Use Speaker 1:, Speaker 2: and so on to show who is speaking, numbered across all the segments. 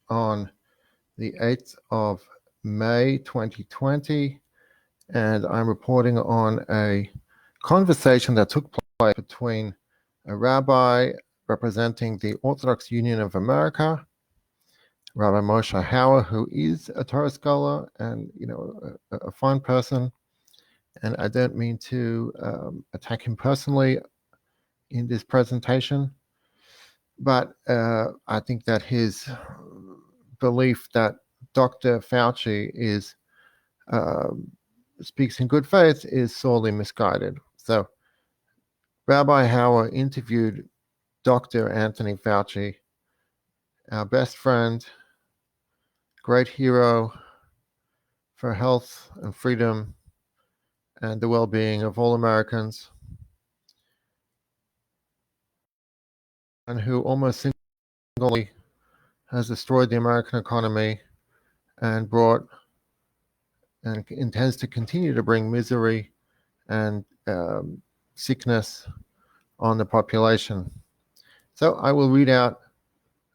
Speaker 1: on the 8th of May 2020, and I'm reporting on a conversation that took place between a rabbi representing the Orthodox Union of America, Rabbi Moshe Hauer, who is a Torah scholar and a fine person, and I don't mean to attack him personally in this presentation, but I think that his belief that Dr. Fauci speaks in good faith is sorely misguided. So Rabbi Hauer interviewed Dr. Anthony Fauci, our best friend, great hero for health and freedom and the well-being of all Americans, and who almost single-handedly has destroyed the American economy and brought and intends to continue to bring misery and sickness on the population. So I will read out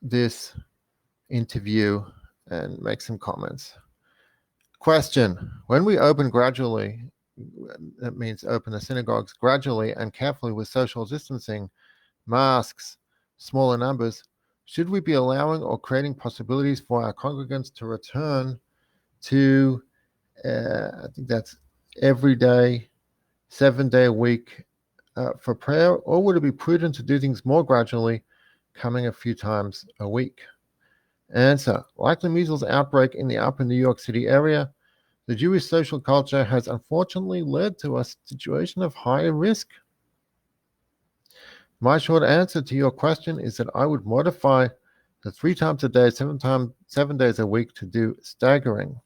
Speaker 1: this interview and make some comments. Question: when we open gradually, that means open the synagogues gradually and carefully with social distancing, masks, smaller numbers, should we be allowing or creating possibilities for our congregants to return to, I think that's every day, 7 day a week for prayer, or would it be prudent to do things more gradually, coming a few times a week? Answer: like the measles outbreak in the upper New York City area, the Jewish social culture has unfortunately led to a situation of higher risk. My short answer to your question is that I would modify the 3 times a day, 7 days a week to do staggering.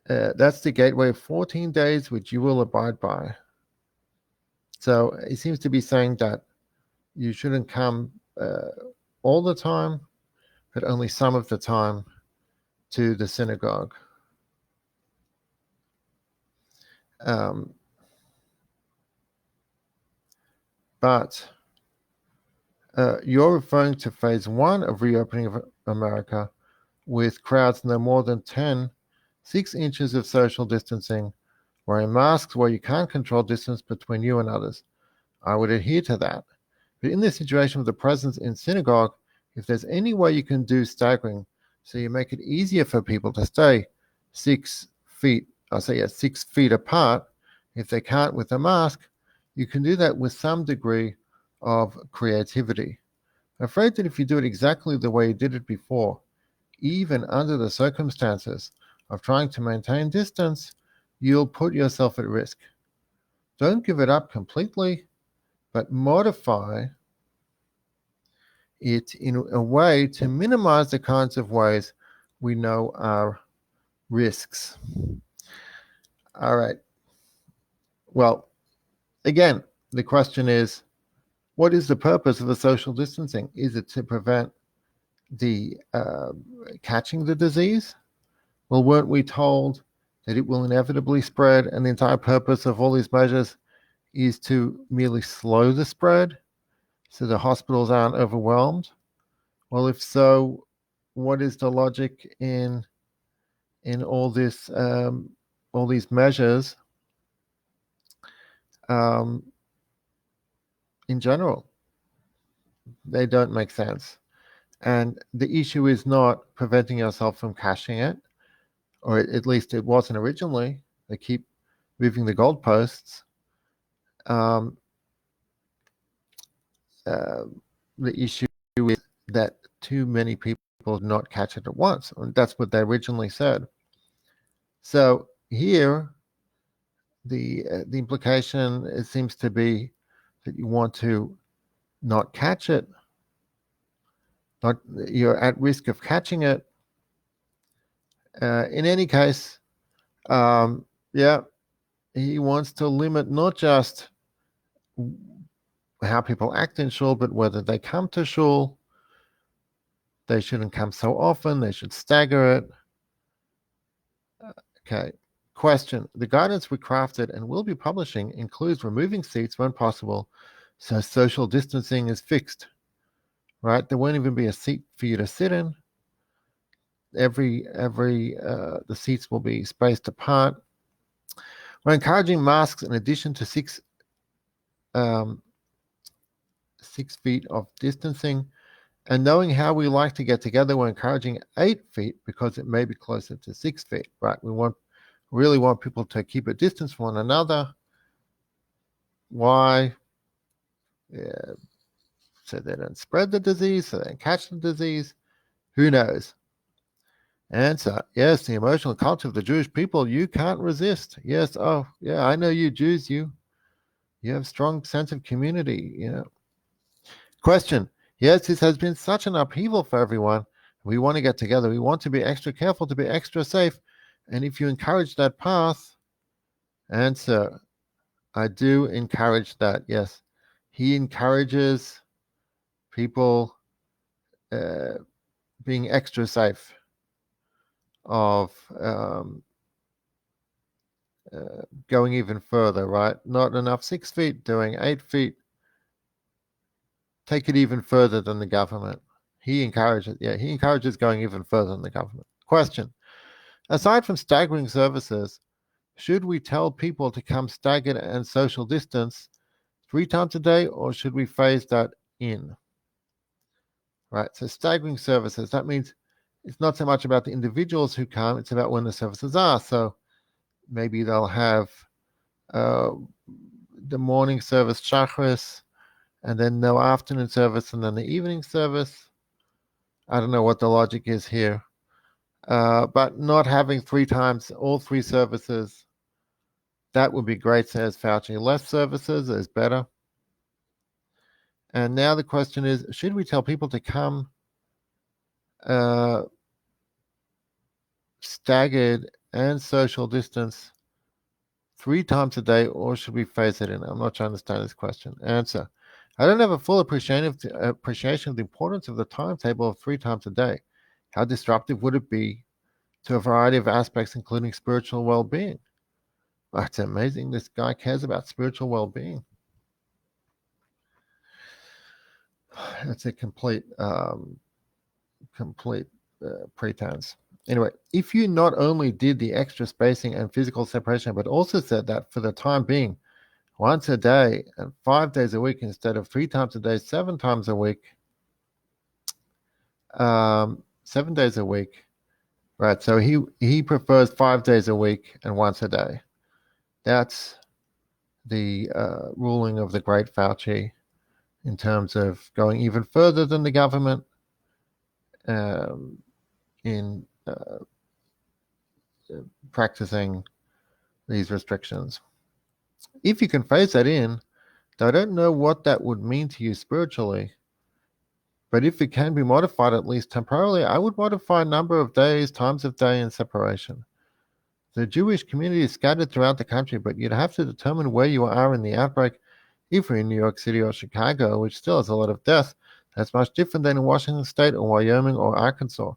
Speaker 1: That's the gateway of 14 days, which you will abide by. So he seems to be saying that you shouldn't come all the time, but only some of the time to the synagogue. But you're referring to phase 1 of reopening of America with crowds no more than 6 inches of social distancing, wearing masks where you can't control distance between you and others. I would adhere to that. But in this situation with the presence in synagogue, if there's any way you can do staggering, so you make it easier for people to stay 6 feet, 6 feet apart, if they can't with a mask, you can do that with some degree of creativity. I'm afraid that if you do it exactly the way you did it before, even under the circumstances of trying to maintain distance, you'll put yourself at risk. Don't give it up completely, but modify it in a way to minimize the kinds of ways we know are risks. All right. Well, again, the question is, what is the purpose of the social distancing? Is it to prevent the catching the disease? Well, weren't we told that it will inevitably spread, and the entire purpose of all these measures is to merely slow the spread so the hospitals aren't overwhelmed? Well, if so, what is the logic in all this, all these measures in general? They don't make sense. And the issue is not preventing yourself from catching it, or at least it wasn't originally. They keep moving the goalposts. The issue is that too many people do not catch it at once. And that's what they originally said. So here, the implication, it seems to be that you want to not catch it, you're at risk of catching it. In any case, he wants to limit not just how people act in shul, but whether they come to shul. They shouldn't come so often. They should stagger it. Okay. Question: the guidance we crafted and will be publishing includes removing seats when possible, so social distancing is fixed. right? There won't even be a seat for you to sit in. The seats will be spaced apart. We're encouraging masks in addition to 6 feet of distancing. And knowing how we like to get together, we're encouraging 8 feet because it may be closer to 6 feet, right? We really want people to keep a distance from one another. Why? Yeah, so they don't spread the disease, so they don't catch the disease. Who knows? Answer: yes, the emotional culture of the Jewish people you can't resist. Yes, oh yeah, I know you Jews. You have strong sense of community. Question: yes, this has been such an upheaval for everyone. We want to get together. We want to be extra careful, to be extra safe. And if you encourage that path, answer: I do encourage that. Yes, he encourages people uh, being extra safe of going even further, right? Not enough 6 feet, doing 8 feet. Take it even further than the government. He encourages going even further than the government. Question: aside from staggering services, should we tell people to come staggered and social distance 3 times a day, or should we phase that in? Right, so staggering services, that means it's not so much about the individuals who come, it's about when the services are. So maybe they'll have uh, the morning service, Shachris, and then no afternoon service, and then the evening service. I don't know what the logic is here. But not having 3 times all 3 services, that would be great, says Fauci. Less services is better. And now the question is, should we tell people to come staggered and social distance 3 times a day, or should we phase it in? I'm not sure I understand this question. Answer: I don't have a full appreciation of the importance of the timetable of 3 times a day. How disruptive would it be to a variety of aspects, including spiritual well-being? It's amazing this guy cares about spiritual well-being. It's a complete pretense. Anyway, if you not only did the extra spacing and physical separation, but also said that for the time being, once a day and 5 days a week instead of 3 times a day, 7 times a week, 7 days a week, right? So he prefers 5 days a week and once a day. That's the ruling of the great Fauci in terms of going even further than the government in practicing these restrictions. If you can phase that in, I don't know what that would mean to you spiritually, but if it can be modified at least temporarily, I would modify a number of days, times of day, and separation. The Jewish community is scattered throughout the country, but you'd have to determine where you are in the outbreak. If you're in New York City or Chicago, which still has a lot of deaths, that's much different than in Washington State or Wyoming or Arkansas.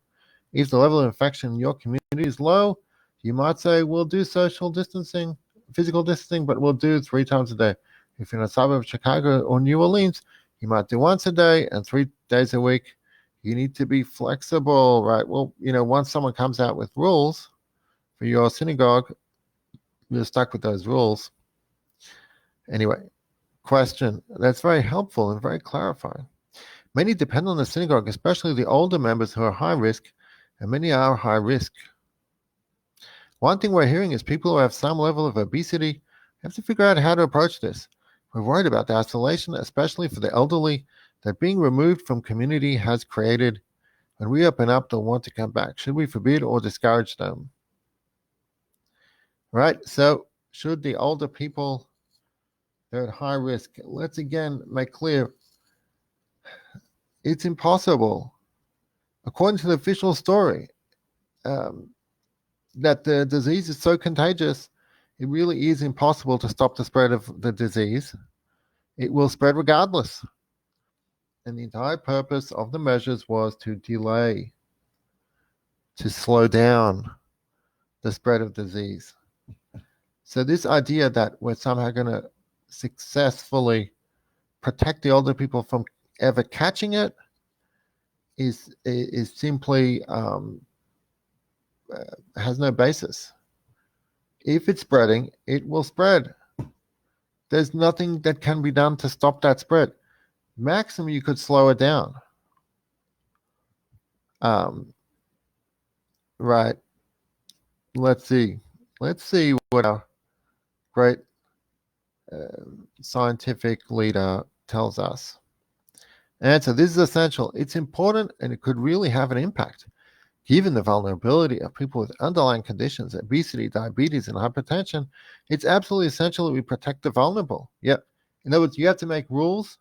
Speaker 1: If the level of infection in your community is low, you might say, we'll do social distancing, physical distancing, but we'll do 3 times a day. If you're in a suburb of Chicago or New Orleans, you might do once a day and 3 days a week. You need to be flexible, right? Well, once someone comes out with rules for your synagogue, you're stuck with those rules. Anyway, question. That's very helpful and very clarifying. Many depend on the synagogue, especially the older members who are high risk, and many are high risk. One thing we're hearing is people who have some level of obesity have to figure out how to approach this. We're worried about the isolation, especially for the elderly, that being removed from community has created. When we open up, they'll want to come back. Should we forbid or discourage them? Right? So, should the older people, they're at high risk, let's again make clear it's impossible, according to the official story, that the disease is so contagious, it really is impossible to stop the spread of the disease. It will spread regardless. And the entire purpose of the measures was to delay, to slow down the spread of disease. So this idea that we're somehow going to successfully protect the older people from ever catching it, is simply has no basis. If it's spreading, it will spread. There's nothing that can be done to stop that spread. Maximum, you could slow it down. Right. Let's see. Let's see what our great scientific leader tells us. Answer: this is essential. It's important, and it could really have an impact. Given the vulnerability of people with underlying conditions, obesity, diabetes, and hypertension, it's absolutely essential that we protect the vulnerable. Yep. In other words, you have to make rules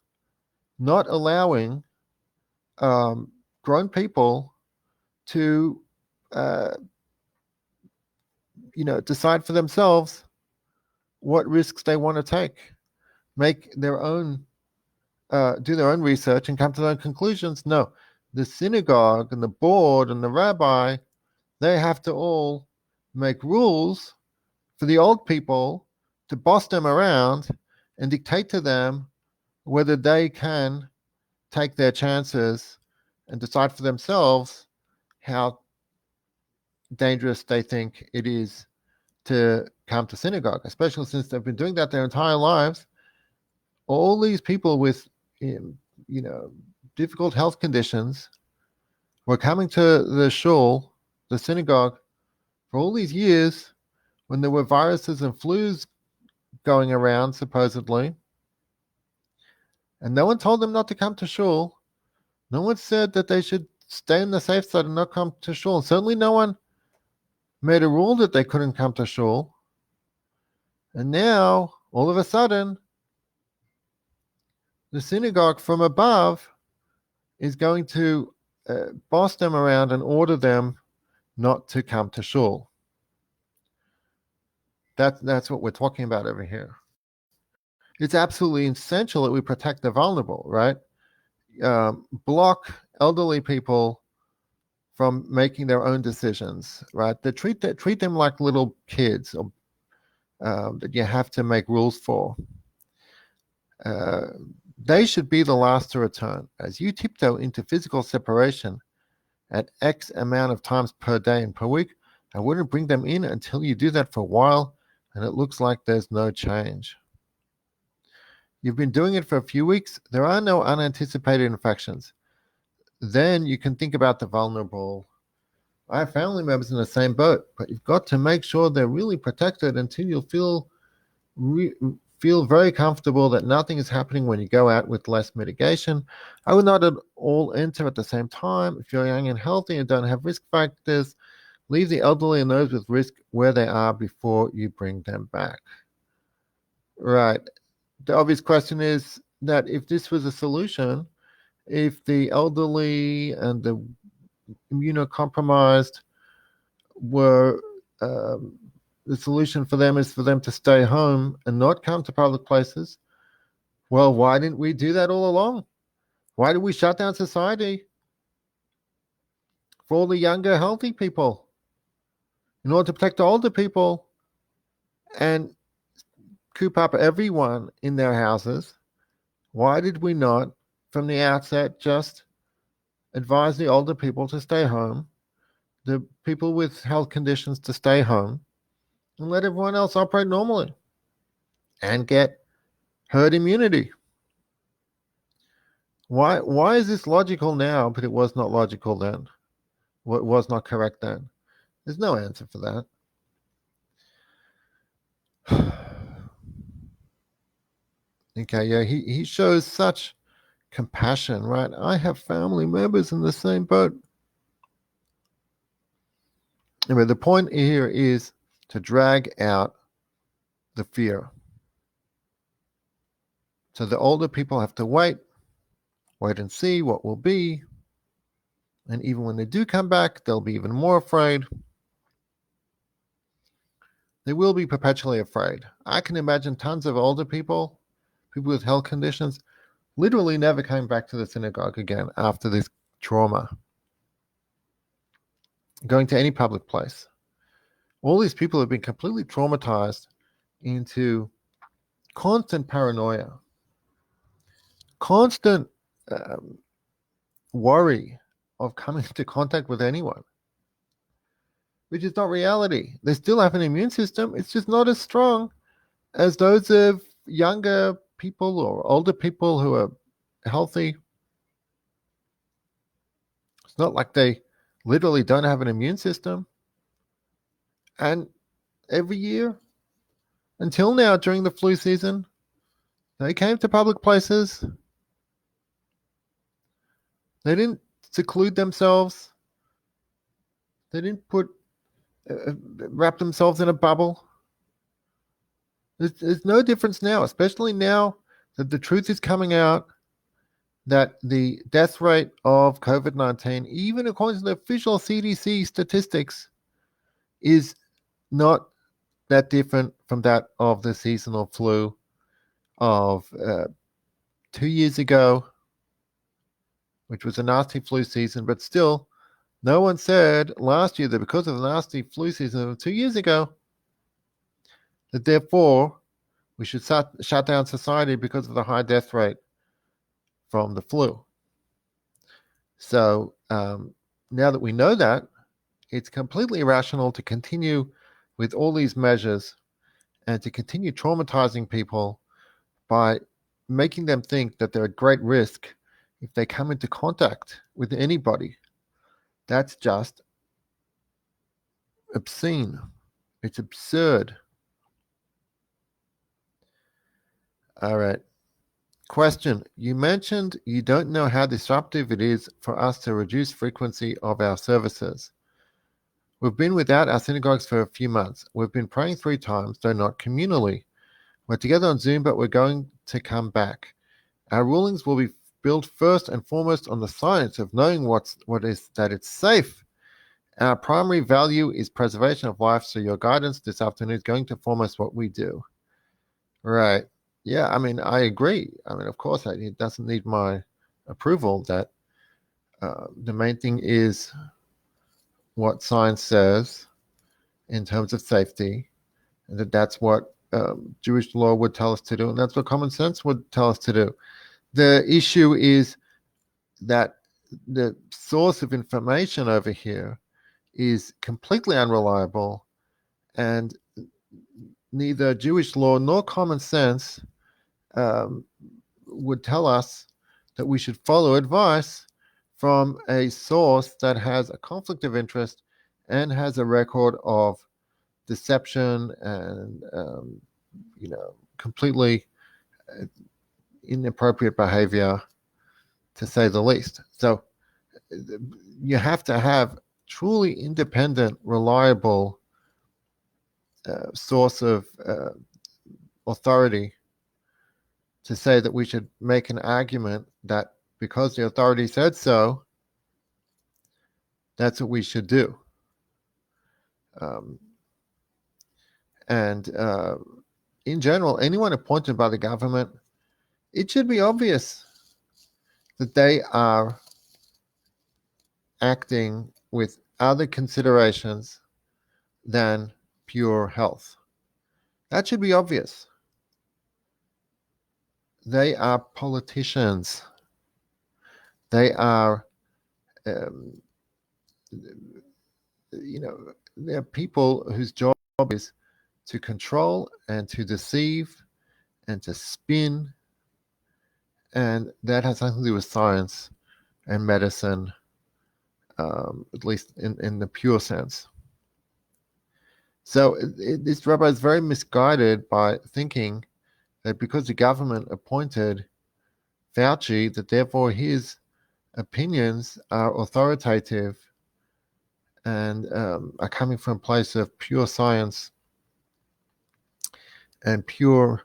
Speaker 1: not allowing grown people to, decide for themselves what risks they want to take, make their own, do their own research and come to their own conclusions. No, the synagogue and the board and the rabbi, they have to all make rules for the old people to boss them around and dictate to them whether they can take their chances and decide for themselves how dangerous they think it is to come to synagogue, especially since they've been doing that their entire lives. All these people with, difficult health conditions were coming to the shill, the synagogue, for all these years when there were viruses and flus going around, supposedly. And no one told them not to come to shul. No one said that they should stay on the safe side and not come to shul. Certainly no one made a rule that they couldn't come to shul. And now, all of a sudden, the synagogue from above is going to boss them around and order them not to come to shul. That's what we're talking about over here. It's absolutely essential that we protect the vulnerable, right? Block elderly people from making their own decisions, right? They treat them like little kids, or, that you have to make rules for. They should be the last to return. As you tiptoe into physical separation at X amount of times per day and per week, I wouldn't bring them in until you do that for a while and it looks like there's no change. You've been doing it for a few weeks. There are no unanticipated infections. Then you can think about the vulnerable. I have family members in the same boat, but you've got to make sure they're really protected until you'll feel very comfortable that nothing is happening when you go out with less mitigation. I would not at all enter at the same time. If you're young and healthy and don't have risk factors, leave the elderly and those with risk where they are before you bring them back. Right. The obvious question is that if this was a solution, if the elderly and the immunocompromised were, the solution for them is for them to stay home and not come to public places, well, why didn't we do that all along? Why did we shut down society for all the younger, healthy people in order to protect the older people and coop up everyone in their houses? Why did we not, from the outset, just advise the older people to stay home, the people with health conditions to stay home, and let everyone else operate normally and get herd immunity? Why is this logical now, but it was not logical then? What was not correct then? There's no answer for that. Okay, yeah, he shows such compassion, right? I have family members in the same boat. Anyway, the point here is to drag out the fear. So the older people have to wait and see what will be. And even when they do come back, they'll be even more afraid. They will be perpetually afraid. I can imagine tons of older people with health conditions, literally never came back to the synagogue again after this trauma. Going to any public place. All these people have been completely traumatized into constant paranoia, constant worry of coming into contact with anyone, which is not reality. They still have an immune system. It's just not as strong as those of younger people or older people who are healthy. It's not like they literally don't have an immune system. And every year, until now, during the flu season, they came to public places. They didn't seclude themselves. They didn't wrap themselves in a bubble. There's no difference now, especially now that the truth is coming out that the death rate of COVID-19, even according to the official CDC statistics, is not that different from that of the seasonal flu of 2 years ago, which was a nasty flu season. But still, no one said last year that because of the nasty flu season of 2 years ago, that therefore we should shut down society because of the high death rate from the flu. So now that we know that, it's completely irrational to continue with all these measures and to continue traumatizing people by making them think that they're at great risk if they come into contact with anybody. That's just obscene. It's absurd. All right. Question. You mentioned you don't know how disruptive it is for us to reduce frequency of our services. We've been without our synagogues for a few months. We've been praying 3 times, though not communally. We're together on Zoom, but we're going to come back. Our rulings will be built first and foremost on the science of knowing that it's safe. Our primary value is preservation of life, so your guidance this afternoon is going to foremost what we do. Right. Yeah, I mean, I agree. I mean, of course, it doesn't need my approval that the main thing is what science says in terms of safety, and that's what Jewish law would tell us to do, and that's what common sense would tell us to do. The issue is that the source of information over here is completely unreliable, and neither Jewish law nor common sense would tell us that we should follow advice from a source that has a conflict of interest and has a record of deception and completely inappropriate behavior, to say the least. So you have to have truly independent, reliable source of authority to say that we should make an argument that because the authority said so, that's what we should do. And in general, anyone appointed by the government, it should be obvious that they are acting with other considerations than pure health. That should be obvious. They are politicians. They are, they're people whose job is to control and to deceive and to spin. And that has nothing to do with science and medicine, at least in the pure sense. So this rabbi is very misguided by thinking that because the government appointed Fauci, that therefore his opinions are authoritative and are coming from a place of pure science and pure,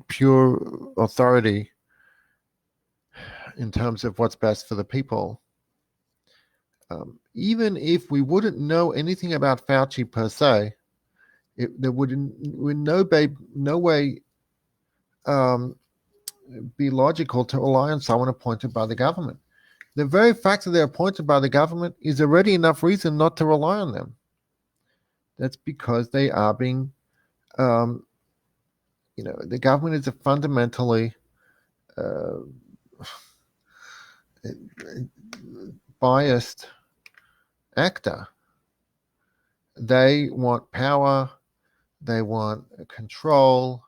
Speaker 1: pure authority in terms of what's best for the people. Even if we wouldn't know anything about Fauci per se, there would in no way be logical to rely on someone appointed by the government. The very fact that they're appointed by the government is already enough reason not to rely on them. That's because they are being, the government is a fundamentally biased actor. They want power, they want control,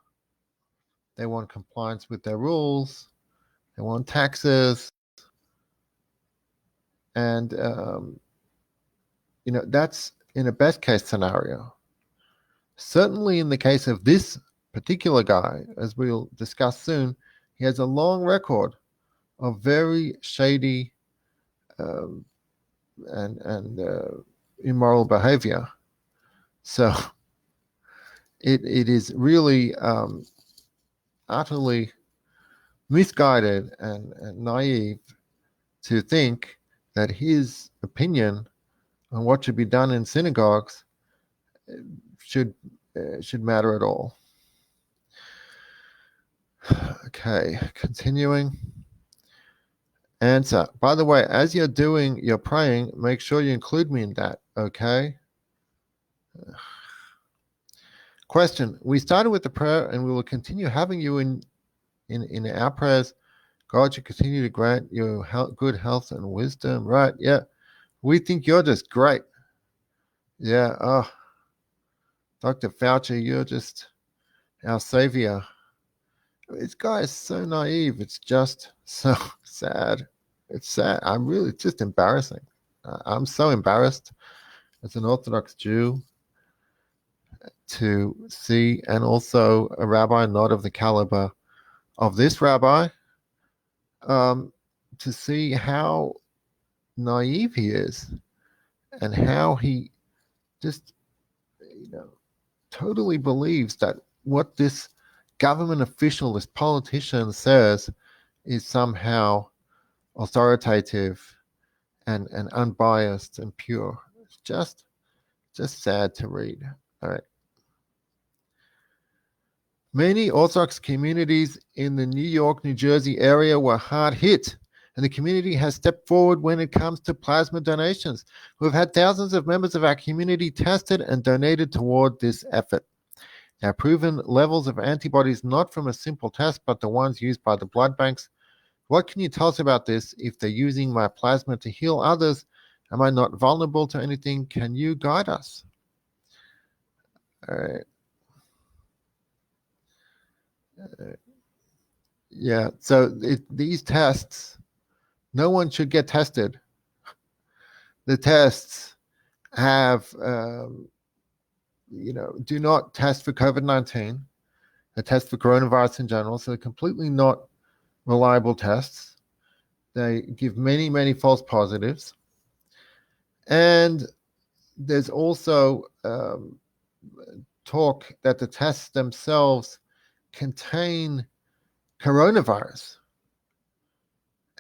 Speaker 1: they want compliance with their rules, they want taxes, and that's in a best case scenario. Certainly in the case of this particular guy, as we'll discuss soon, he has a long record of very shady and immoral behavior. So it is really utterly misguided and naive to think that his opinion on what should be done in synagogues should matter at all. Okay, continuing. Answer. By the way, as you're doing your praying, make sure you include me in that, okay? Question. We started with the prayer and we will continue having you in our prayers. God should continue to grant you good health and wisdom. Right, yeah. We think you're just great. Yeah, oh, Dr. Fauci, you're just our savior. This guy is so naive. It's just so sad. It's sad. It's just embarrassing. I'm so embarrassed as an Orthodox Jew to see, and also a rabbi not of the caliber of this rabbi, to see how naive he is and how he just, totally believes that what this government official, this politician says is somehow authoritative and unbiased and pure. It's just sad to read. All right. Many Orthodox communities in the New York, New Jersey area were hard hit, and the community has stepped forward when it comes to plasma donations. We've had thousands of members of our community tested and donated toward this effort. Now, proven levels of antibodies not from a simple test, but the ones used by the blood banks. What can you tell us about this? If they're using my plasma to heal others, am I not vulnerable to anything? Can you guide us? All right. Yeah, so these tests, no one should get tested. The tests have, do not test for COVID-19. They test for coronavirus in general, so they're completely not reliable tests. They give many, many false positives. And there's also talk that the tests themselves contain coronavirus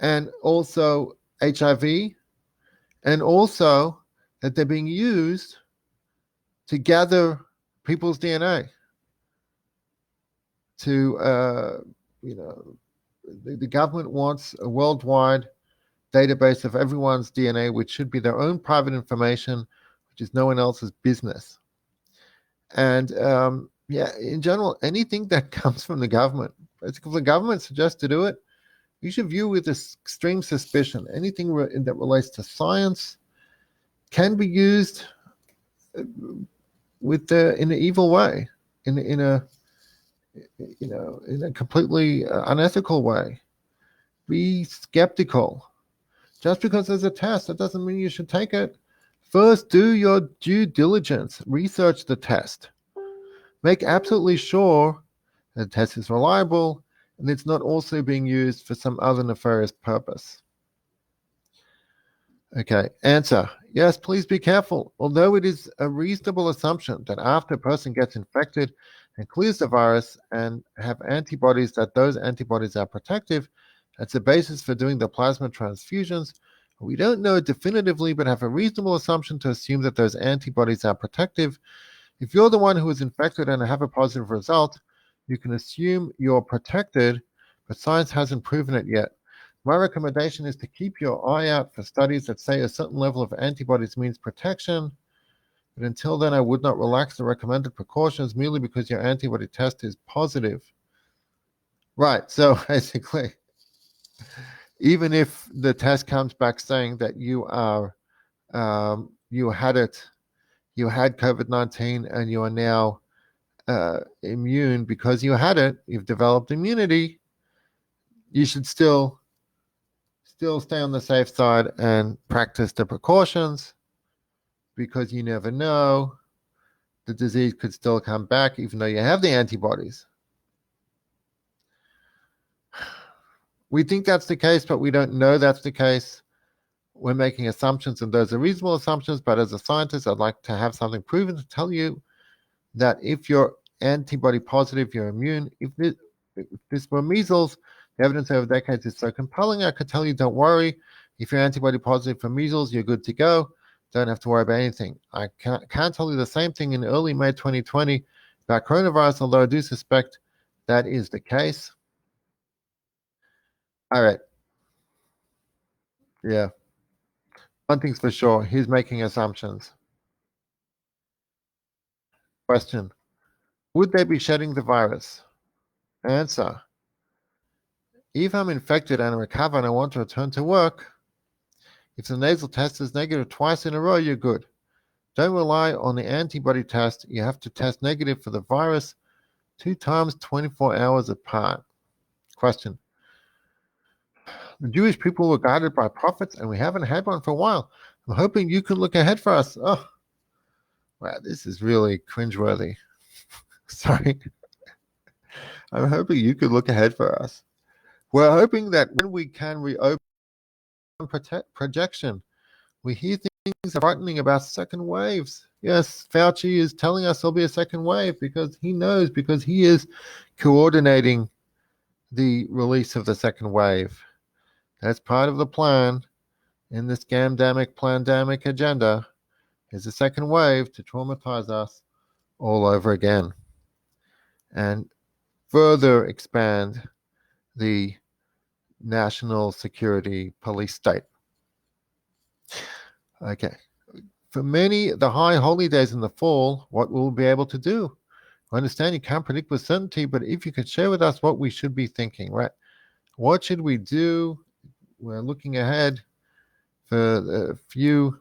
Speaker 1: and also HIV, and also that they're being used to gather people's DNA to, the government wants a worldwide database of everyone's DNA, which should be their own private information, which is no one else's business. And in general, anything that comes from the government, basically if the government suggests to do it, you should view with extreme suspicion. Anything that relates to science can be used in an evil way, in a completely unethical way. Be skeptical. Just because there's a test, that doesn't mean you should take it. First, do your due diligence. Research the test. Make absolutely sure the test is reliable and it's not also being used for some other nefarious purpose. Okay, answer. Yes, please be careful. Although it is a reasonable assumption that after a person gets infected and clears the virus and have antibodies, that those antibodies are protective, that's the basis for doing the plasma transfusions. We don't know definitively, but have a reasonable assumption to assume that those antibodies are protective. If you're the one who is infected and have a positive result, you can assume you're protected, but science hasn't proven it yet. My recommendation is to keep your eye out for studies that say a certain level of antibodies means protection, but until then I would not relax the recommended precautions merely because your antibody test is positive. Right, so basically, even if the test comes back saying that you are you had COVID-19 and you are now immune because you had it, you've developed immunity, you should still stay on the safe side and practice the precautions, because you never know, the disease could still come back even though you have the antibodies. We think that's the case, but we don't know that's the case. We're making assumptions, and those are reasonable assumptions, but as a scientist, I'd like to have something proven to tell you that if you're antibody positive, you're immune. If this were measles, the evidence over decades is so compelling, I could tell you, don't worry. If you're antibody positive for measles, you're good to go. Don't have to worry about anything. I can't tell you the same thing in early May 2020 about coronavirus, although I do suspect that is the case. All right. Yeah. One thing's for sure, he's making assumptions. Question: would they be shedding the virus? Answer: if I'm infected and recover and I want to return to work, if the nasal test is negative twice in a row, you're good. Don't rely on the antibody test. You have to test negative for the virus 2 times 24 hours apart. Question: the Jewish people were guided by prophets, and we haven't had one for a while. I'm hoping you can look ahead for us. Oh, wow, this is really cringeworthy. Sorry. I'm hoping you could look ahead for us. We're hoping that when we can reopen projection, we hear things frightening about second waves. Yes, Fauci is telling us there'll be a second wave because he knows, because he is coordinating the release of the second wave. That's part of the plan in this scamdamic, plandamic agenda, is the second wave to traumatize us all over again and further expand the national security police state. Okay. For many, the high holy days in the fall, what we'll be able to do. I understand you can't predict with certainty, but if you could share with us what we should be thinking, right? What should we do? We're looking ahead for a few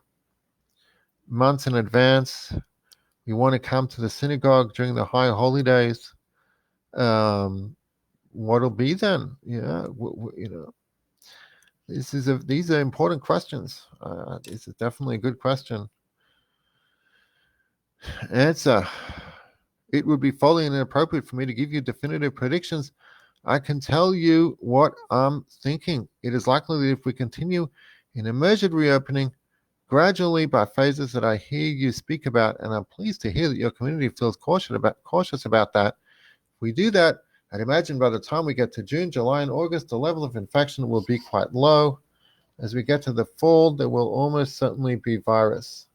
Speaker 1: months in advance. We want to come to the synagogue during the high holy days. What'll be then? Yeah, these are important questions. This is definitely a good question. Answer: it would be folly and inappropriate for me to give you definitive predictions. I can tell you what I'm thinking. It is likely that if we continue in a measured reopening, gradually by phases that I hear you speak about, and I'm pleased to hear that your community feels cautious about that. If we do that, I'd imagine by the time we get to June, July, and August, the level of infection will be quite low. As we get to the fall, there will almost certainly be virus.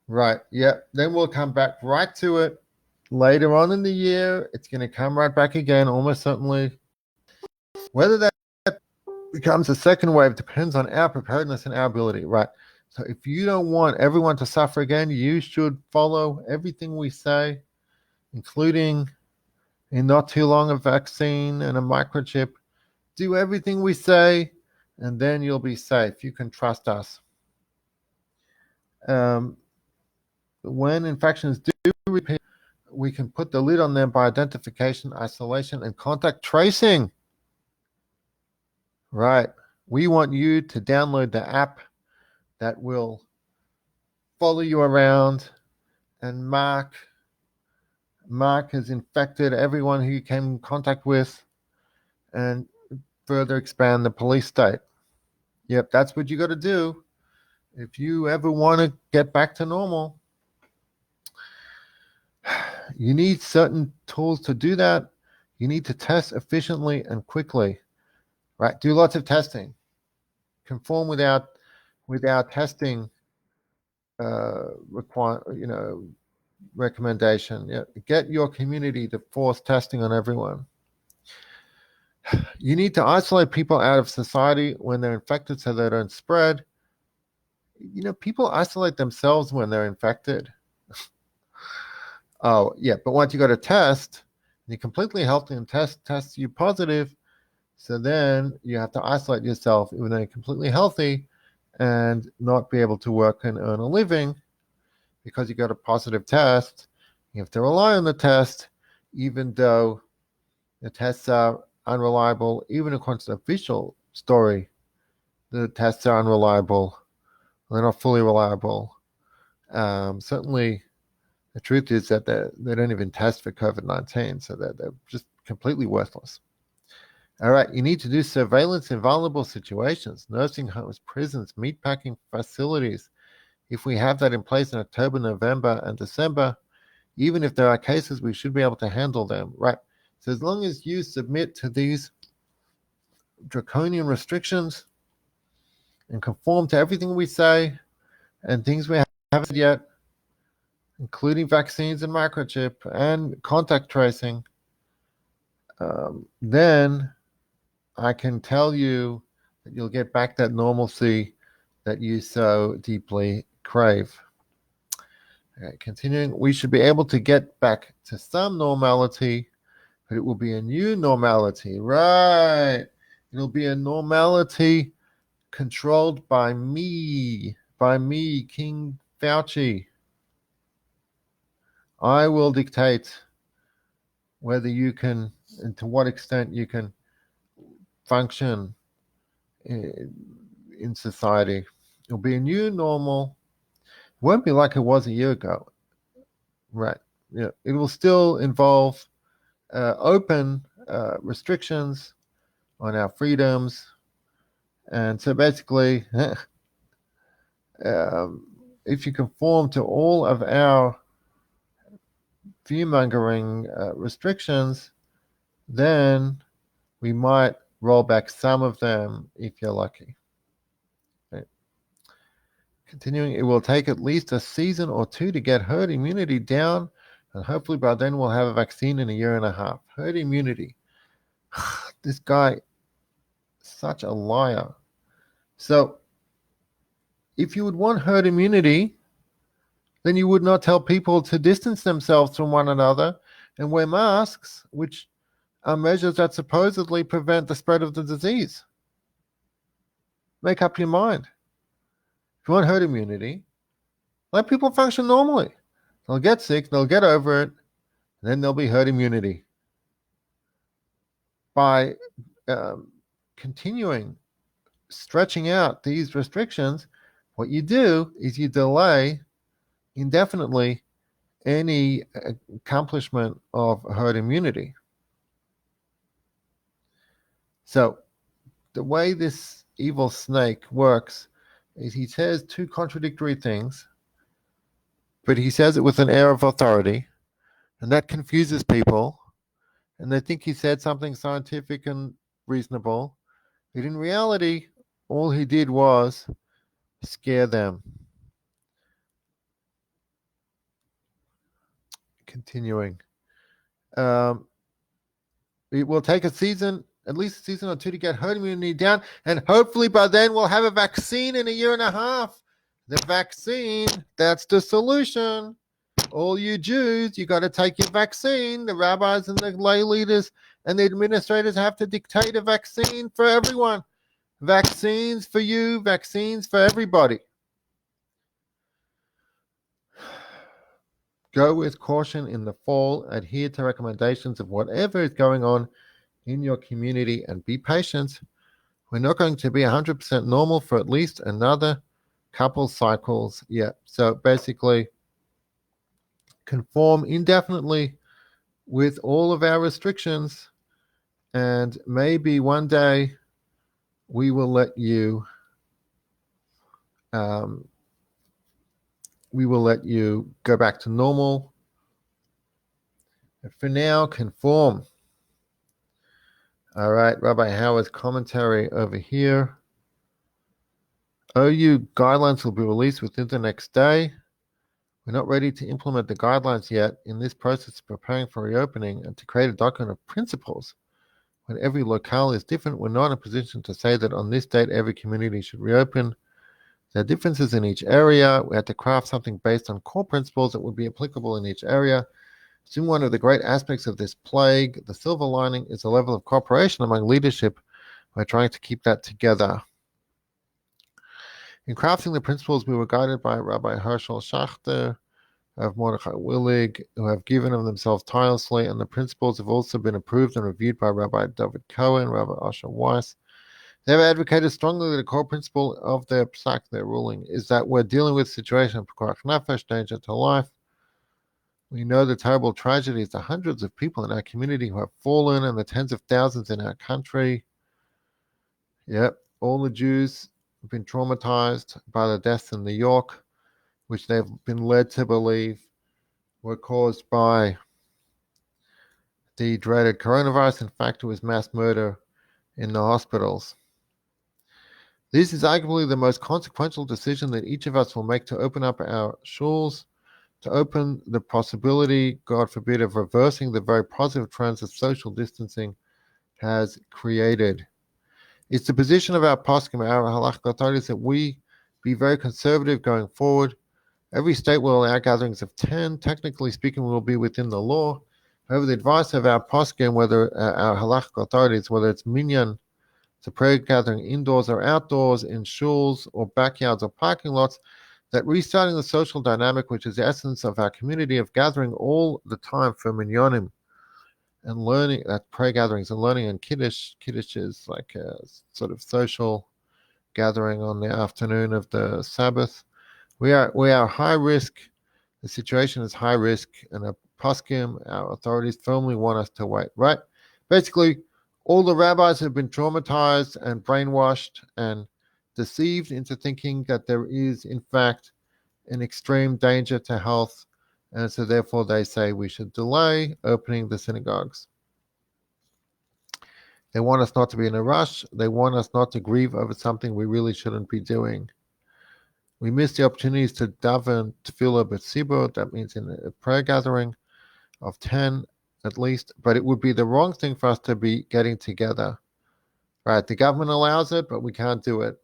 Speaker 1: Right, yeah. Then we'll come back right to it later on in the year. It's going to come right back again, almost certainly. Whether that becomes a second wave depends on our preparedness and our ability, right? So if you don't want everyone to suffer again, you should follow everything we say, including in not too long a vaccine and a microchip. Do everything we say, and then you'll be safe. You can trust us. When infections do repeat, we can put the lid on them by identification, isolation, and contact tracing. Right. We want you to download the app that will follow you around and mark has infected everyone who you came in contact with, and further expand the police state. Yep, that's what you got to do if you ever want to get back to normal. You need certain tools to do that. You need to test efficiently and quickly, right? Do lots of testing. Conform with our testing recommendation. Yeah. Get your community to force testing on everyone. You need to isolate people out of society when they're infected so they don't spread. People isolate themselves when they're infected. Oh, yeah, but once you got a test, you're completely healthy and test you positive, So then you have to isolate yourself, even though you're completely healthy, and not be able to work and earn a living because you got a positive test. You have to rely on the test, even though the tests are unreliable. Even according to the official story, the tests are unreliable. They're not fully reliable. Certainly, the truth is that they don't even test for COVID-19, so they're just completely worthless. All right, you need to do surveillance in vulnerable situations, nursing homes, prisons, meatpacking facilities. If we have that in place in October, November, and December, even if there are cases, we should be able to handle them, right? So as long as you submit to these draconian restrictions and conform to everything we say and things we haven't yet, including vaccines and microchip and contact tracing, then I can tell you that you'll get back that normalcy that you so deeply crave. Okay, continuing, we should be able to get back to some normality, but it will be a new normality, right? It'll be a normality controlled by me, King Fauci. I will dictate whether you can and to what extent you can function in society. It'll be a new normal. It won't be like it was a year ago, right? Yeah, it will still involve open restrictions on our freedoms, and so basically, if you conform to all of our fear-mongering restrictions, then we might roll back some of them if you're lucky. Okay. Continuing, it will take at least a season or two to get herd immunity down, and hopefully by then we'll have a vaccine in a year and a half. Herd immunity. This guy, such a liar. So, if you would want herd immunity, then you would not tell people to distance themselves from one another and wear masks, which are measures that supposedly prevent the spread of the disease. Make up your mind. If you want herd immunity, let people function normally. They'll get sick, they'll get over it, and then there'll be herd immunity. By continuing stretching out these restrictions, what you do is you delay indefinitely any accomplishment of herd immunity. So the way this evil snake works is he says two contradictory things, but he says it with an air of authority, and that confuses people, and they think he said something scientific and reasonable, but in reality, all he did was scare them. Continuing. It will take a season, at least a season or two, to get herd immunity down, and hopefully by then we'll have a vaccine in a year and a half. The vaccine, that's the solution. All you Jews, you got to take your vaccine. The rabbis and the lay leaders and the administrators have to dictate a vaccine for everyone. Vaccines for you, vaccines for everybody. Go with caution in the fall. Adhere to recommendations of whatever is going on in your community and be patient. We're not going to be 100% normal for at least another couple cycles yet. So basically, conform indefinitely with all of our restrictions, and maybe one day we will let you go back to normal. But for now, conform. All right, Rabbi Hauer's commentary over here. OU guidelines will be released within the next day. We're not ready to implement the guidelines yet. In this process of preparing for reopening and to create a document of principles, when every locale is different, we're not in a position to say that on this date every community should reopen. There are differences in each area. We had to craft something based on core principles that would be applicable in each area. Soon one of the great aspects of this plague, the silver lining, is the level of cooperation among leadership We're trying to keep that together. In crafting the principles, we were guided by Rabbi Herschel Schachter of Mordechai Willig, who have given of themselves tirelessly, and the principles have also been approved and reviewed by Rabbi David Cohen, Rabbi Asher Weiss. They have advocated strongly that the core principle of their psak, their ruling, is that we're dealing with a situation of pekuach nefesh, danger to life. We know the terrible tragedies, the hundreds of people in our community who have fallen, and the tens of thousands in our country. Yep, all the Jews have been traumatized by the deaths in New York, which they've been led to believe were caused by the dreaded coronavirus. In fact, it was mass murder in the hospitals. This is arguably the most consequential decision that each of us will make to open up our shuls, to open the possibility, God forbid, of reversing the very positive trends that social distancing has created. It's the position of our poskim, our halachic authorities, that we be very conservative going forward. Every state will allow gatherings of 10. Technically speaking, we will be within the law. However, the advice of our poskim, whether our halachic authorities, whether it's minyan, it's a prayer gathering indoors or outdoors, in shuls or backyards or parking lots, that restarting the social dynamic, which is the essence of our community of gathering all the time for minyanim and learning, that prayer gatherings and learning, and kiddush is like a sort of social gathering on the afternoon of the Sabbath. We are high risk. The situation is high risk, and our poskim, our authorities, firmly want us to wait. Right? Basically, all the rabbis have been traumatized and brainwashed and deceived into thinking that there is, in fact, an extreme danger to health, and so therefore they say we should delay opening the synagogues. They want us not to be in a rush. They want us not to grieve over something we really shouldn't be doing. We miss the opportunities to daven tefillah b'tzibur, that means in a prayer gathering of 10 at least, but it would be the wrong thing for us to be getting together. Right, the government allows it, but we can't do it.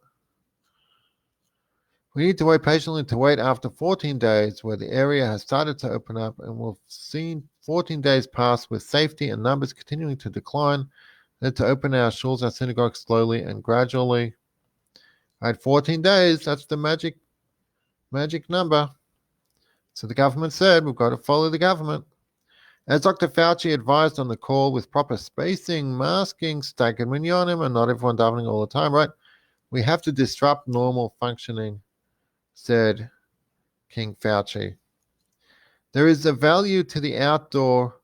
Speaker 1: We need to wait patiently to wait after 14 days where the area has started to open up, and we've seen 14 days pass with safety and numbers continuing to decline, then to open our shuls, our synagogues slowly and gradually. Right, 14 days, that's the magic number. So the government said we've got to follow the government. As Dr. Fauci advised on the call, with proper spacing, masking, staggered minyanim, and not everyone davening all the time, right? We have to disrupt normal functioning, said King Fauci. There is a value to the outdoor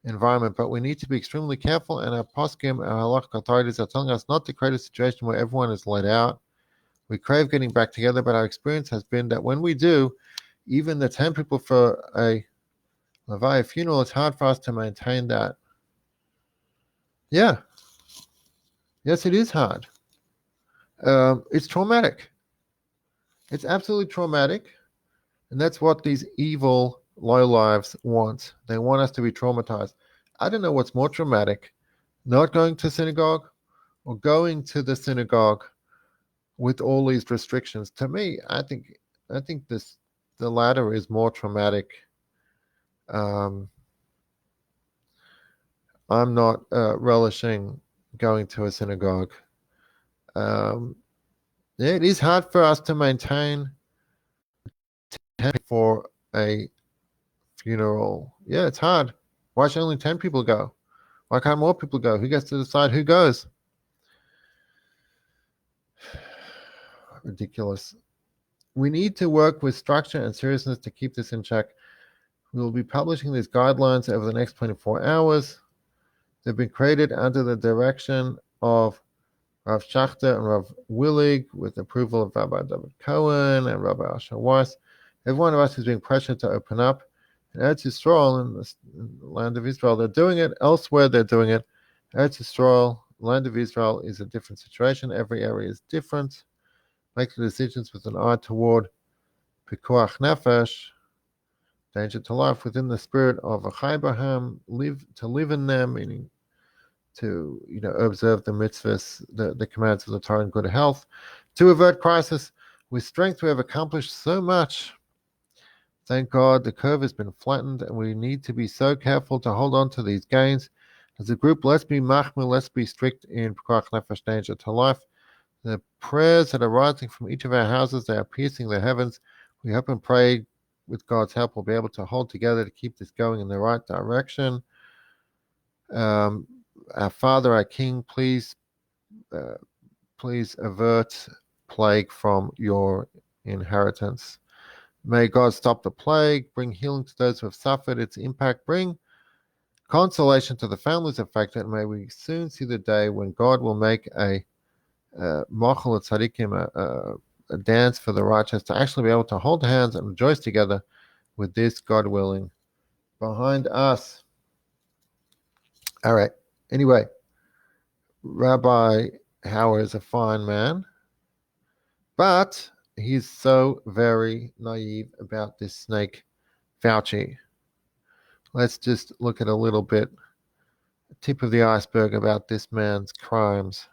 Speaker 1: environment, but we need to be extremely careful, and our poskim, our halachic authorities, are telling us not to create a situation where everyone is let out. We crave getting back together, but our experience has been that when we do, even the 10 people for a Levaya funeral, it's hard for us to maintain that. Yeah. Yes, it is hard. It's traumatic. It's absolutely traumatic. And that's what these evil lowlives want. They want us to be traumatized. I don't know what's more traumatic, not going to synagogue or going to the synagogue with all these restrictions. To me, I think the latter is more traumatic. I'm not relishing going to a synagogue. It is hard for us to maintain 10 for a funeral. Yeah, it's hard. Why should only 10 people go? Why can't more people go? Who gets to decide who goes? Ridiculous. We need to work with structure and seriousness to keep this in check. We will be publishing these guidelines over the next 24 hours. They've been created under the direction of Rav Schachter and Rav Willig, with approval of Rabbi David Cohen and Rabbi Asher Weiss. Every one of us is being pressured to open up. In Eretz Yisrael, in the land of Israel, they're doing it. Elsewhere, they're doing it. Eretz Yisrael, land of Israel, is a different situation. Every area is different. Make the decisions with an eye toward pekuach nefesh, danger to life, within the spirit of a chai bahem, live in them, meaning to observe the mitzvahs, the commands of the Torah in good health, to avert crisis. With strength, we have accomplished so much. Thank God the curve has been flattened, and we need to be so careful to hold on to these gains As a group, let's be machmir, let's be strict in pekuach nefesh, danger to life. The prayers that are rising from each of our houses, they are piercing the heavens. We hope and pray with God's help we'll be able to hold together to keep this going in the right direction. Our Father, our King, please avert plague from your inheritance. May God stop the plague, bring healing to those who have suffered its impact, bring consolation to the families affected, and may we soon see the day when God will make a mochel tzadikim, a dance for the righteous, to actually be able to hold hands and rejoice together with this, God willing, behind us. All right. Anyway, Rabbi Hauer is a fine man, but he's so very naive about this snake, Fauci. Let's just look at a little bit, tip of the iceberg about this man's crimes,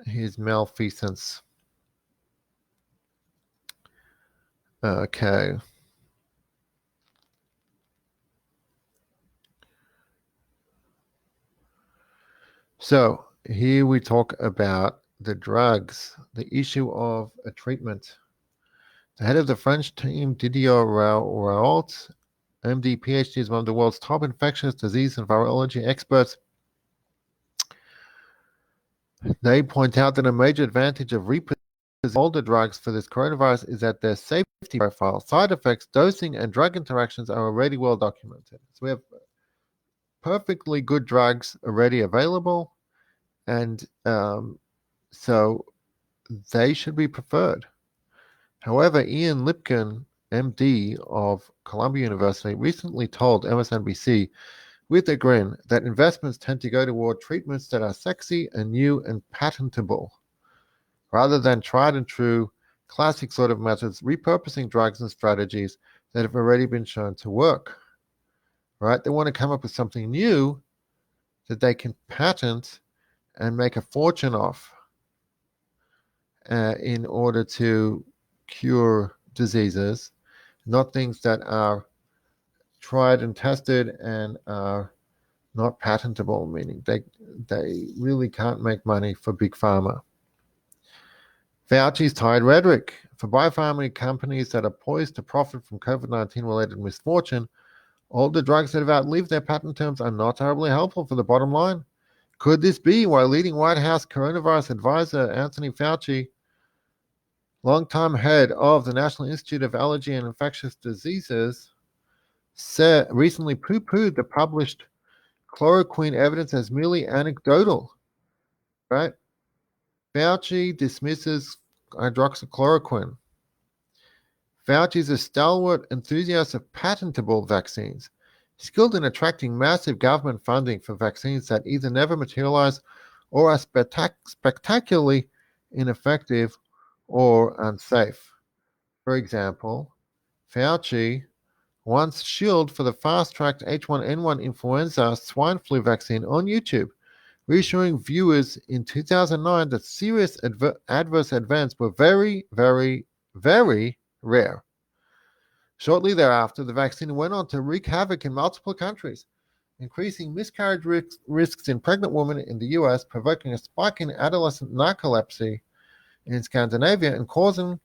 Speaker 1: his malfeasance. Okay. So here we talk about the drugs, the issue of a treatment. The head of the French team, Didier Raoult, MD, PhD, is one of the world's top infectious disease and virology experts. They point out that a major advantage of older drugs for this coronavirus is that their safety profile, side effects, dosing, and drug interactions are already well documented. So we have perfectly good drugs already available, and so they should be preferred. However, Ian Lipkin, MD of Columbia University, recently told MSNBC with a grin that investments tend to go toward treatments that are sexy and new and patentable, rather than tried and true classic sort of methods, repurposing drugs and strategies that have already been shown to work. Right? They want to come up with something new that they can patent and make a fortune off in order to cure diseases, not things that are tried and tested and are not patentable, meaning they really can't make money for Big Pharma. Fauci's tired rhetoric. For biopharma companies that are poised to profit from COVID-19 related misfortune, all the drugs that have outlived their patent terms are not terribly helpful for the bottom line. Could this be why leading White House coronavirus advisor Anthony Fauci, longtime head of the National Institute of Allergy and Infectious Diseases, recently poo-pooed the published chloroquine evidence as merely anecdotal? Right? Fauci dismisses hydroxychloroquine. Fauci is a stalwart enthusiast of patentable vaccines, skilled in attracting massive government funding for vaccines that either never materialize or are spectacularly ineffective or unsafe. For example, Fauci once shilled for the fast-tracked H1N1 influenza swine flu vaccine on YouTube, reassuring viewers in 2009 that serious adverse events were very, very, very rare. Shortly thereafter, the vaccine went on to wreak havoc in multiple countries, increasing miscarriage risks in pregnant women in the US, provoking a spike in adolescent narcolepsy in Scandinavia, and causing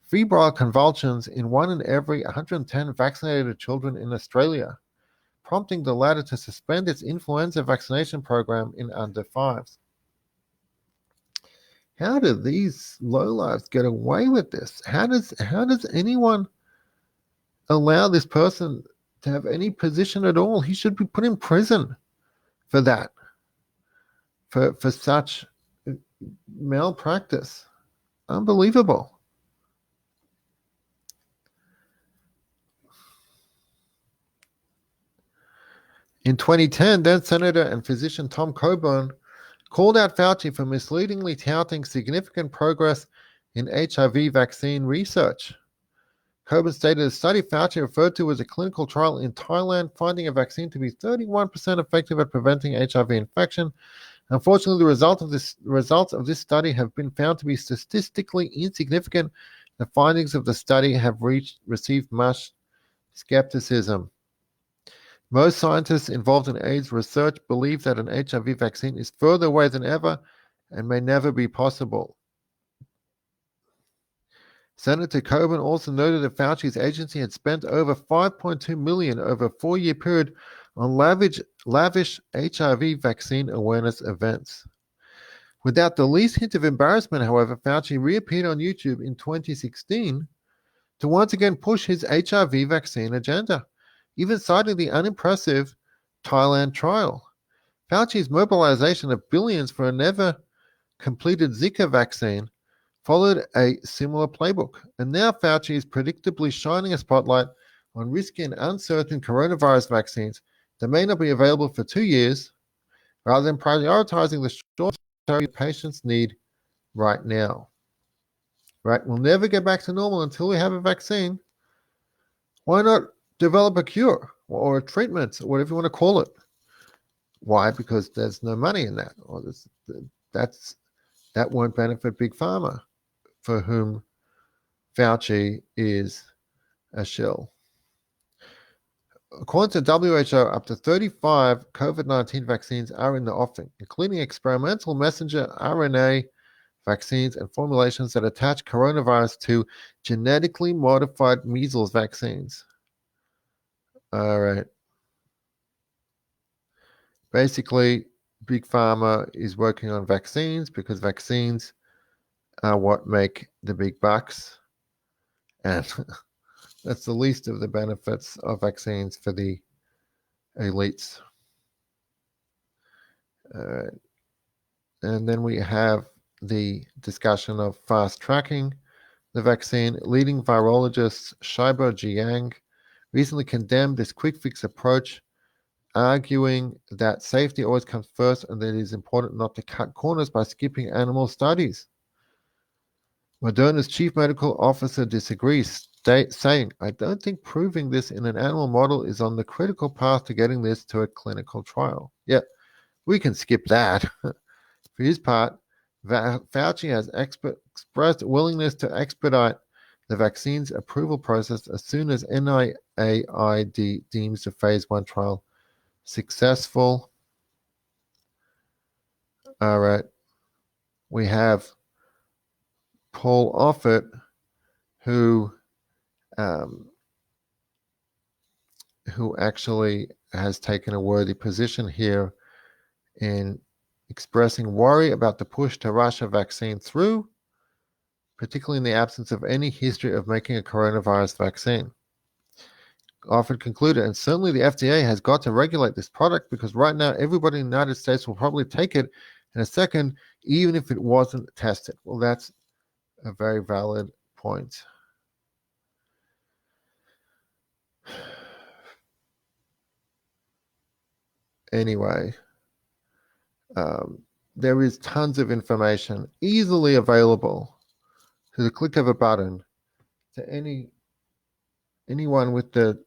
Speaker 1: febrile convulsions in 1 in every 110 vaccinated children in Australia, prompting the latter to suspend its influenza vaccination program in under fives. How do these lowlifes get away with this? How does anyone allow this person to have any position at all? He should be put in prison for that, for such malpractice. Unbelievable. In 2010, then Senator and physician Tom Coburn called out Fauci for misleadingly touting significant progress in HIV vaccine research. Coburn stated a study Fauci referred to as a clinical trial in Thailand, finding a vaccine to be 31% effective at preventing HIV infection. Unfortunately, the results of this study have been found to be statistically insignificant. The findings of the study have received much skepticism. Most scientists involved in AIDS research believe that an HIV vaccine is further away than ever and may never be possible. Senator Coburn also noted that Fauci's agency had spent over $5.2 million over a 4-year period on lavish HIV vaccine awareness events. Without the least hint of embarrassment, however, Fauci reappeared on YouTube in 2016 to once again push his HIV vaccine agenda, even citing the unimpressive Thailand trial. Fauci's mobilization of billions for a never completed Zika vaccine followed a similar playbook, and now Fauci is predictably shining a spotlight on risky and uncertain coronavirus vaccines that may not be available for 2 years, rather than prioritizing the short-term patients need right now. Right? We'll never get back to normal until we have a vaccine. Why not develop a cure or a treatment, or whatever you want to call it? Why? Because there's no money in that, or that won't benefit Big Pharma, for whom Fauci is a shill. According to WHO, up to 35 COVID-19 vaccines are in the offing, including experimental messenger RNA vaccines and formulations that attach coronavirus to genetically modified measles vaccines. All right. Basically, Big Pharma is working on vaccines because vaccines are what make the big bucks. And that's the least of the benefits of vaccines for the elites. And then we have the discussion of fast tracking the vaccine. Leading virologist Shibo Jiang recently condemned this quick fix approach, arguing that safety always comes first and that it is important not to cut corners by skipping animal studies. Moderna's chief medical officer disagrees, saying, "I don't think proving this in an animal model is on the critical path to getting this to a clinical trial." Yeah, we can skip that. For his part, Fauci has expressed willingness to expedite the vaccine's approval process as soon as NIAID deems the phase 1 trial successful. All right. We have Paul Offit, who actually has taken a worthy position here in expressing worry about the push to rush a vaccine through, particularly in the absence of any history of making a coronavirus vaccine. Offit concluded, and certainly the FDA has got to regulate this product because right now everybody in the United States will probably take it in a second, even if it wasn't tested. Well, that's a very valid point. Anyway, there is tons of information easily available to the click of a button to anyone with the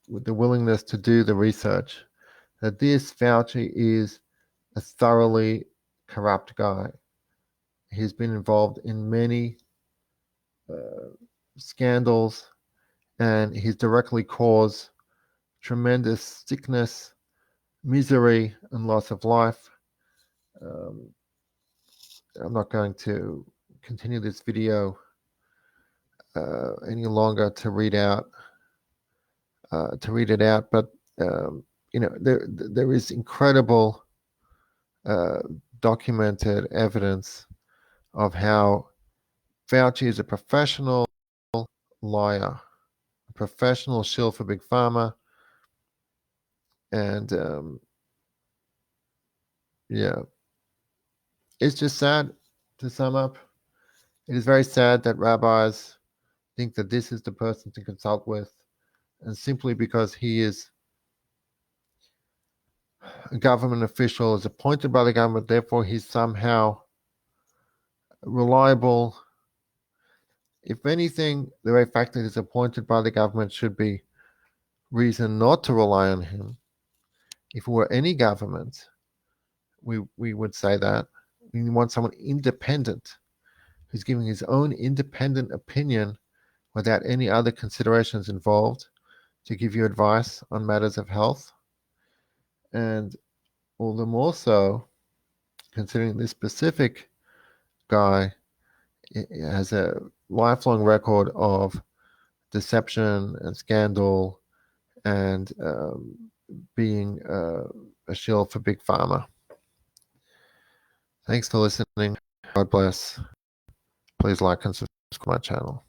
Speaker 1: with the willingness to do the research, that this Fauci is a thoroughly corrupt guy. He's been involved in many scandals, and he's directly caused tremendous sickness, misery, and loss of life. I'm not going to continue this video any longer to read it out, but there is incredible documented evidence of how Fauci is a professional liar, a professional shill for Big Pharma, and it's just sad. To sum up, it is very sad that rabbis think that this is the person to consult with, and simply because he is a government official, is appointed by the government, therefore he's somehow reliable. If anything, the very fact that he's appointed by the government should be reason not to rely on him. If it were any government, we would say that. We want someone independent, who's giving his own independent opinion without any other considerations involved, to give you advice on matters of health. And all the more so, considering this specific guy has a lifelong record of deception and scandal and being a shill for Big Pharma. Thanks for listening. God bless. Please like and subscribe to my channel.